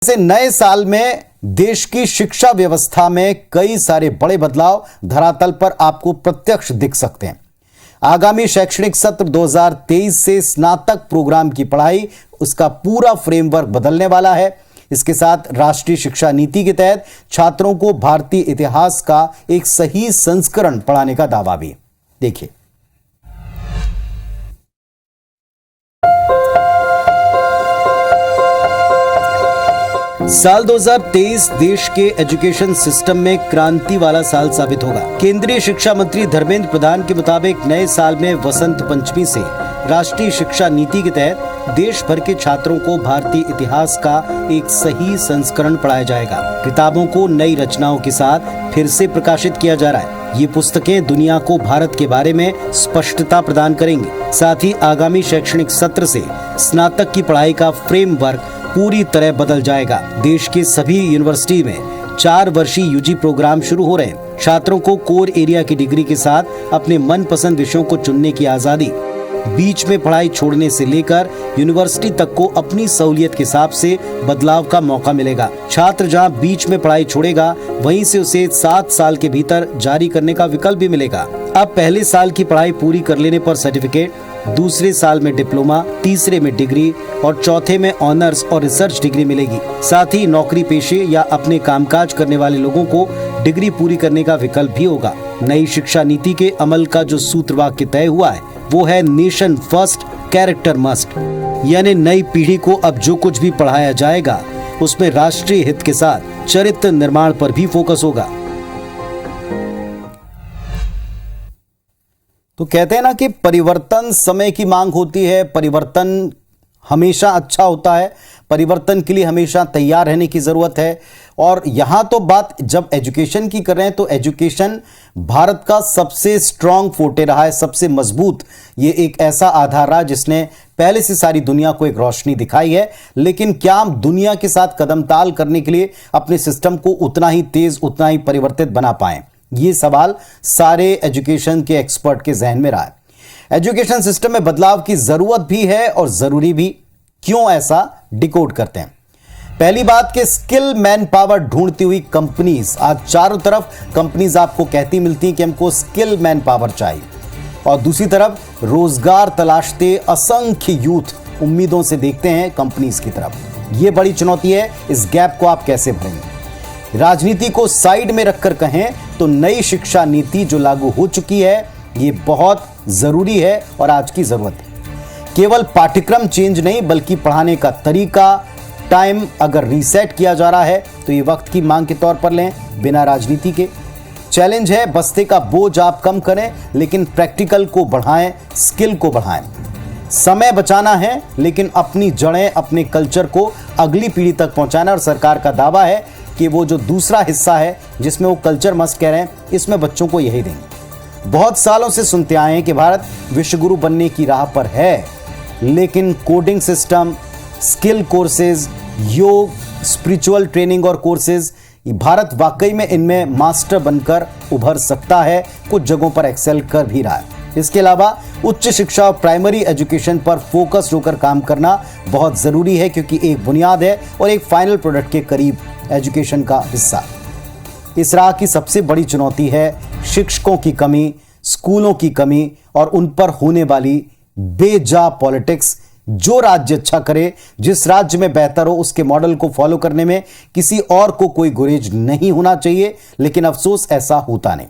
ऐसे नए साल में देश की शिक्षा व्यवस्था में कई सारे बड़े बदलाव धरातल पर आपको प्रत्यक्ष दिख सकते हैं। आगामी शैक्षणिक सत्र 2023 से स्नातक प्रोग्राम की पढ़ाई, उसका पूरा फ्रेमवर्क बदलने वाला है। इसके साथ राष्ट्रीय शिक्षा नीति के तहत छात्रों को भारतीय इतिहास का एक सही संस्करण पढ़ाने का दावा भी। देखिए, साल 2023 देश के एजुकेशन सिस्टम में क्रांति वाला साल साबित होगा। केंद्रीय शिक्षा मंत्री धर्मेंद्र प्रधान के मुताबिक नए साल में वसंत पंचमी से राष्ट्रीय शिक्षा नीति के तहत देश भर के छात्रों को भारतीय इतिहास का एक सही संस्करण पढ़ाया जाएगा। किताबों को नई रचनाओं के साथ फिर से प्रकाशित किया जा रहा है। ये पुस्तकें दुनिया को भारत के बारे में स्पष्टता प्रदान करेंगी। साथ ही आगामी शैक्षणिक सत्र से स्नातक की पढ़ाई का फ्रेमवर्क पूरी तरह बदल जाएगा। देश के सभी यूनिवर्सिटी में 4 वर्षीय यूजी प्रोग्राम शुरू हो रहे हैं। छात्रों को कोर एरिया की डिग्री के साथ अपने मनपसंद विषयों को चुनने की आजादी, बीच में पढ़ाई छोड़ने से लेकर यूनिवर्सिटी तक को अपनी सहूलियत के हिसाब से बदलाव का मौका मिलेगा। छात्र जहां बीच में पढ़ाई छोड़ेगा, वहीं से उसे 7 साल के भीतर जारी करने का विकल्प भी मिलेगा। अब पहले साल की पढ़ाई पूरी कर लेने पर सर्टिफिकेट, दूसरे साल में डिप्लोमा, तीसरे में डिग्री और चौथे में ऑनर्स और रिसर्च डिग्री मिलेगी। साथ ही नौकरी पेशे या अपने कामकाज करने वाले लोगों को डिग्री पूरी करने का विकल्प भी होगा। नई शिक्षा नीति के अमल का जो सूत्रवाक्य तय हुआ है वो है नेशन फर्स्ट, कैरेक्टर मस्ट। यानी नई पीढ़ी को अब जो कुछ भी पढ़ाया जाएगा उसमें राष्ट्रीय हित के साथ चरित्र निर्माण पर भी फोकस होगा। तो कहते हैं ना कि परिवर्तन समय की मांग होती है, परिवर्तन हमेशा अच्छा होता है, परिवर्तन के लिए हमेशा तैयार रहने की जरूरत है। और यहां तो बात जब एजुकेशन की कर रहे हैं तो एजुकेशन भारत का सबसे स्ट्रांग फोर्टे रहा है, सबसे मजबूत। ये एक ऐसा आधार रहा जिसने पहले से सारी दुनिया को एक रोशनी दिखाई है। लेकिन क्या हम दुनिया के साथ कदम ताल करने के लिए अपने सिस्टम को उतना ही तेज, उतना ही परिवर्तित बना पाए? ये सवाल सारे एजुकेशन के एक्सपर्ट के जहन में रहा है। एजुकेशन सिस्टम में बदलाव की जरूरत भी है और जरूरी भी। क्यों ऐसा डिकोड करते हैं। पहली बात कि स्किल मैन पावर ढूंढती हुई कंपनीज, आज चारों तरफ कंपनीज आपको कहती मिलती हैं कि हमको स्किल मैन पावर चाहिए, और दूसरी तरफ रोजगार तलाशते असंख्य यूथ उम्मीदों से देखते हैं कंपनीज की तरफ। यह बड़ी चुनौती है। इस गैप को आप कैसे भरेंगे? राजनीति को साइड में रखकर कहें तो नई शिक्षा नीति जो लागू हो चुकी है ये बहुत जरूरी है और आज की जरूरत है। केवल पाठ्यक्रम चेंज नहीं बल्कि पढ़ाने का तरीका, टाइम अगर रीसेट किया जा रहा है तो ये वक्त की मांग के तौर पर लें, बिना राजनीति के। चैलेंज है बस्ते का बोझ आप कम करें लेकिन प्रैक्टिकल को बढ़ाएं, स्किल को बढ़ाएं। समय बचाना है लेकिन अपनी जड़ें, अपने कल्चर को अगली पीढ़ी तक पहुंचाना। और सरकार का दावा है कि वो जो दूसरा हिस्सा है जिसमें वो कल्चर मस्ट कह रहे हैं, इसमें बच्चों को यही देंगे। बहुत सालों से सुनते आए हैं कि भारत विश्वगुरु बनने की राह पर है, लेकिन कोडिंग सिस्टम, स्किल कोर्सेज, योग, स्पिरिचुअल ट्रेनिंग और कोर्सेज, भारत वाकई में इनमें मास्टर बनकर उभर सकता है, कुछ जगहों पर एक्सेल कर भी रहा है। इसके अलावा उच्च शिक्षा और प्राइमरी एजुकेशन पर फोकस होकर काम करना बहुत जरूरी है, क्योंकि एक बुनियाद है और एक फाइनल प्रोडक्ट के करीब एजुकेशन का हिस्सा। इस राह की सबसे बड़ी चुनौती है शिक्षकों की कमी, स्कूलों की कमी और उन पर होने वाली बेजा पॉलिटिक्स। जो राज्य अच्छा करे, जिस राज्य में बेहतर हो, उसके मॉडल को फॉलो करने में किसी और को कोई गुरेज नहीं होना चाहिए, लेकिन अफसोस ऐसा होता नहीं।